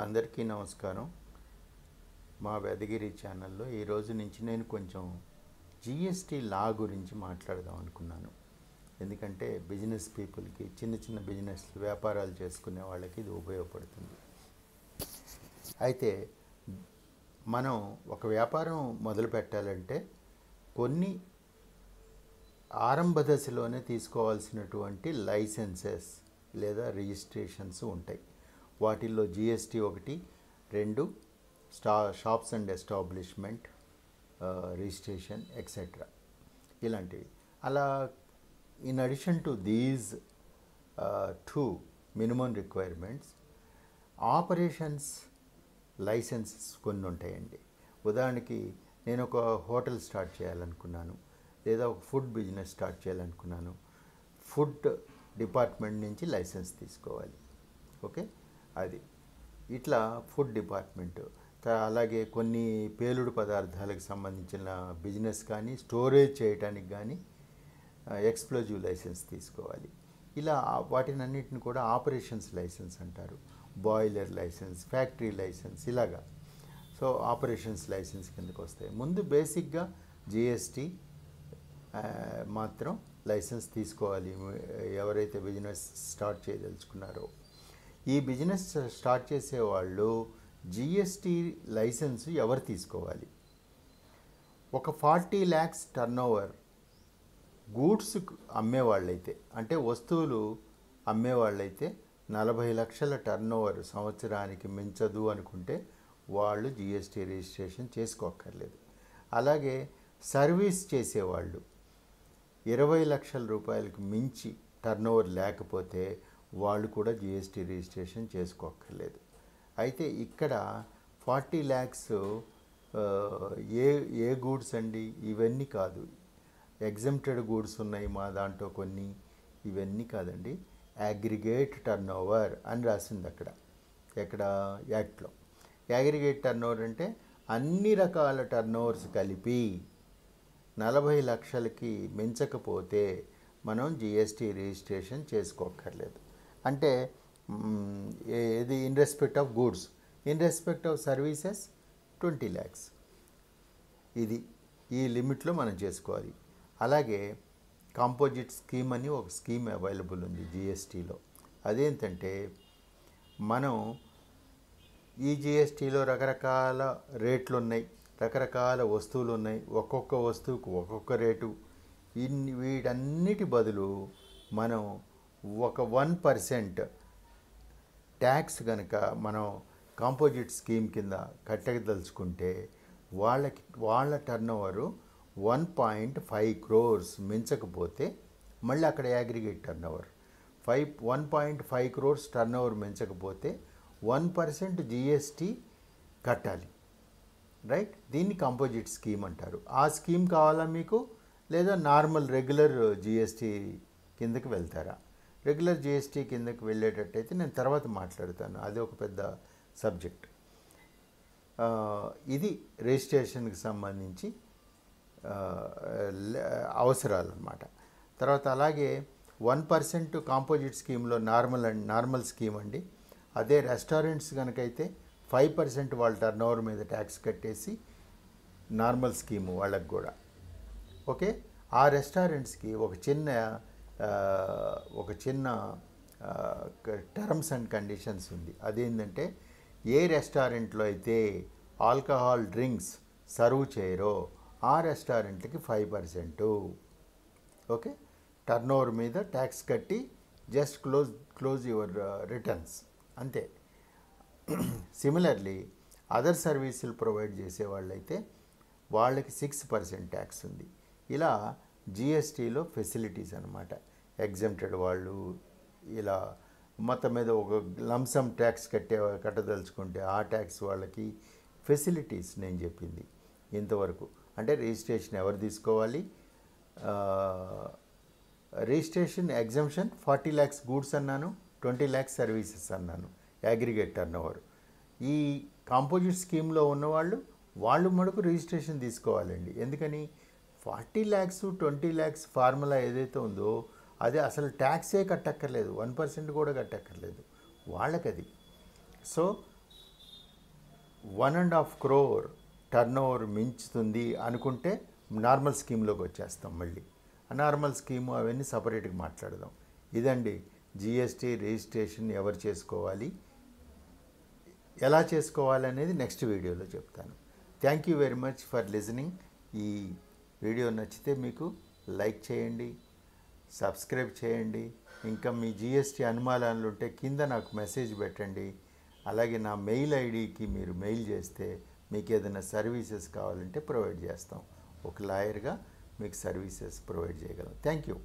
అందరికీ నమస్కారం. మా వెదగిరి ఛానల్లో ఈ రోజు నుంచి నేను కొంచెం జిఎస్టీ లా గురించి మాట్లాడదాం అనుకున్నాను. ఎందుకంటే బిజినెస్ పీపుల్కి, చిన్న చిన్న బిజినెస్ వ్యాపారాలు చేసుకునే వాళ్ళకి ఇది ఉపయోగపడుతుంది. అయితే మనం ఒక వ్యాపారం మొదలు పెట్టాలంటే కొన్ని ఆరంభ దశలోనే తీసుకోవాల్సినటువంటి లైసెన్సెస్ లేదా రిజిస్ట్రేషన్స్ ఉంటాయి. వాటిల్లో GST 1, 2, shops and establishment registration etcetera ఇలాంటివి. అలా in addition to these 2 minimum requirements, operations licences కొన్ని ఉంటాయండి. ఉదాహరణకి నేను ఒక హోటల్ స్టార్ట్ చేయాలనుకున్నాను, లేదా ఒక ఫుడ్ బిజినెస్ స్టార్ట్ చేయాలనుకున్నాను. ఫుడ్ డిపార్ట్మెంట్ నుంచి లైసెన్స్ తీసుకోవాలి. ఓకే, అది ఇట్లా ఫుడ్ డిపార్ట్మెంట్. అలాగే కొన్ని పేలుడు పదార్థాలకు సంబంధించిన బిజినెస్ కానీ, స్టోరేజ్ చేయడానికి కానీ ఎక్స్ప్లోజివ్ లైసెన్స్ తీసుకోవాలి. ఇలా వాటినన్నిటిని కూడా ఆపరేషన్స్ లైసెన్స్ అంటారు. బాయిలర్ లైసెన్స్, ఫ్యాక్టరీ లైసెన్స్, ఇలాగా. సో ఆపరేషన్స్ లైసెన్స్ కిందకు వస్తాయి. ముందు బేసిక్గా జిఎస్టీ మాత్రం లైసెన్స్ తీసుకోవాలి ఎవరైతే బిజినెస్ స్టార్ట్ చేయదలుచుకున్నారో. ఈ బిజినెస్ స్టార్ట్ చేసేవాళ్ళు జిఎస్టీ లైసెన్స్ ఎవరు తీసుకోవాలి? ఒక 40 lakhs టర్నోవర్ గూడ్స్ అమ్మేవాళ్ళైతే, అంటే వస్తువులు అమ్మేవాళ్ళైతే 40 లక్షల టర్నోవర్ సంవత్సరానికి మించదు అనుకుంటే వాళ్ళు జిఎస్టీ రిజిస్ట్రేషన్ చేసుకోక్కర్లేదు. అలాగే సర్వీస్ చేసేవాళ్ళు 20 లక్షల రూపాయలకు మించి టర్నోవర్ లేకపోతే వాళ్ళు కూడా జిఎస్టీ రిజిస్ట్రేషన్ చేసుకోక్కర్లేదు. అయితే ఇక్కడ 40 lakhs ఏ గూడ్స్ అండి? ఇవన్నీ కాదు. ఎగ్జెంప్టెడ్ గూడ్స్ ఉన్నాయి మా దాంట్లో కొన్ని, ఇవన్నీ కాదండి. అగ్రిగేట్ టర్నోవర్ అని రాసింది అక్కడ, ఎక్కడ యాక్ట్లో. అగ్రిగేట్ టర్నోవర్ అంటే అన్ని రకాల టర్నోవర్స్ కలిపి 40 లక్షలకి మించకపోతే మనం జిఎస్టీ రిజిస్ట్రేషన్ చేసుకోక్కర్లేదు. అంటే ఇది in respect of goods. In respect of services 20 lakhs. ఇది ఈ లిమిట్లో మనం చేసుకోవాలి. అలాగే కాంపోజిట్ స్కీమ్ అని ఒక స్కీమ్ అవైలబుల్ ఉంది జిఎస్టీలో. అదేంటంటే మనం ఈ జిఎస్టీలో రకరకాల రేట్లు ఉన్నాయి, రకరకాల వస్తువులు ఉన్నాయి, ఒక్కొక్క వస్తువుకు ఒక్కొక్క రేటు. వీటన్నిటి బదులు మనం ఒక 1% ట్యాక్స్ కనుక మనం కాంపోజిట్ స్కీమ్ కింద కట్టదలుచుకుంటే వాళ్ళ టర్నోవరు 1.5 crores మించకపోతే, మళ్ళీ అక్కడ అగ్రిగేట్ టర్నోవర్ 1.5 crores టర్నోవర్ మించకపోతే 1% జిఎస్టీ కట్టాలి. రైట్? దీన్ని కాంపోజిట్ స్కీమ్ అంటారు. ఆ స్కీమ్ కావాలా మీకు, లేదా నార్మల్ రెగ్యులర్ జిఎస్టీ కిందకి వెళ్తారా? రెగ్యులర్ జిఎస్టీ కిందకి వెళ్ళేటట్టయితే నేను తర్వాత మాట్లాడతాను, అది ఒక పెద్ద సబ్జెక్ట్. ఇది రిజిస్ట్రేషన్కి సంబంధించి అవసరాలు అన్నమాట. తర్వాత అలాగే 1% కాంపోజిట్ స్కీమ్లో నార్మల్ స్కీమ్ అండి. అదే రెస్టారెంట్స్ కనుకైతే 5% వాళ్ళ టర్నోవర్ మీద ట్యాక్స్ కట్టేసి నార్మల్ స్కీము వాళ్ళకి కూడా. ఓకే, ఆ రెస్టారెంట్స్కి ఒక చిన్న టర్మ్స్ అండ్ కండిషన్స్ ఉంది. అదేంటంటే ఏ రెస్టారెంట్లో అయితే ఆల్కహాల్ డ్రింక్స్ సర్వ్ చేయరో ఆ రెస్టారెంట్కి 5%. ఓకే, టర్నోవర్ మీద ట్యాక్స్ కట్టి జస్ట్ క్లోజ్ యువర్ రిటర్న్స్, అంతే. సిమిలర్లీ అదర్ సర్వీసులు ప్రొవైడ్ చేసే వాళ్ళైతే వాళ్ళకి 6% ట్యాక్స్ ఉంది. ఇలా జిఎస్టీలో ఫెసిలిటీస్ అన్నమాట. ఎగ్జెంప్టెడ్ వాళ్ళు ఇలా మొత్తం మీద ఒక లంసమ్ ట్యాక్స్ కట్టదలుచుకుంటే ఆ ట్యాక్స్ వాళ్ళకి ఫెసిలిటీస్ నేను చెప్పింది ఇంతవరకు. అంటే రిజిస్ట్రేషన్ ఎవరు తీసుకోవాలి, రిజిస్ట్రేషన్ ఎగ్జంప్షన్ 40 lakhs గూడ్స్ అన్నాను, 20 lakhs సర్వీసెస్ అన్నాను, అగ్రిగేట్ టర్నోవర్. ఈ కాంపోజిట్ స్కీమ్లో ఉన్నవాళ్ళు మటుకు రిజిస్ట్రేషన్ తీసుకోవాలండి. ఎందుకని? 40 lakhs 20 lakhs ఫార్ములా ఏదైతే ఉందో అది అసలు ట్యాక్సే కట్టక్కర్లేదు, 1% కూడా కట్టక్కర్లేదు వాళ్ళకది. సో 1.5 crore టర్న్ ఓవర్ మించుతుంది అనుకుంటే నార్మల్ స్కీమ్లోకి వచ్చేస్తాం. మళ్ళీ నార్మల్ స్కీము అవన్నీ సపరేట్గా మాట్లాడదాం. ఇదండి జిఎస్టీ రిజిస్ట్రేషన్ ఎవరు చేసుకోవాలి, ఎలా చేసుకోవాలి అనేది నెక్స్ట్ వీడియోలో చెప్తాను. Thank you very much for listening. ఈ వీడియో నచ్చితే మీకు లైక్ చేయండి, సబ్స్క్రైబ్ చేయండి. ఇంకా మీ జిఎస్టీ అనుమానాలు ఉంటే కింద నాకు మెసేజ్ పెట్టండి. అలాగే నా మెయిల్ ఐడికి మీరు మెయిల్ చేస్తే మీకు ఏదైనా సర్వీసెస్ కావాలంటే ప్రొవైడ్ చేస్తాం. ఒక లాయర్గా మీకు సర్వీసెస్ ప్రొవైడ్ చేయగలం. Thank you.